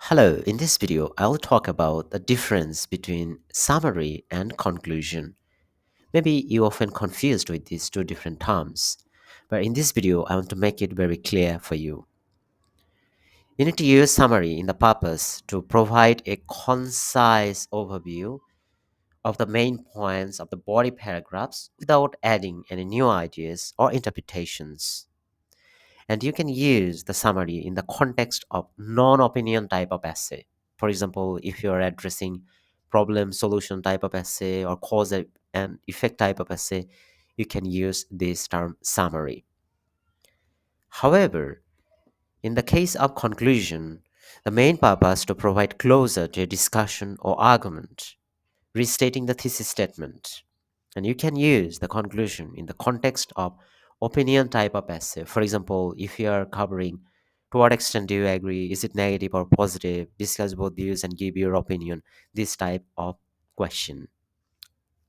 Hello, in this video, I'll talk about the difference between summary and conclusion. Maybe you often confused with these two different terms, but in this video, I want to make it very clear for you. You need to use summary in the purpose to provide a concise overview of the main points of the body paragraphs without adding any new ideas or interpretations. And you can use the summary in the context of non-opinion type of essay. For example, if you're addressing problem solution type of essay or cause and effect type of essay, you can use this term summary. However, in the case of conclusion, the main purpose to provide closure to a discussion or argument, restating the thesis statement. And you can use the conclusion in the context of opinion type of essay. For example, if you are covering to what extent do you agree, is it negative or positive, discuss both views and give your opinion, this type of question.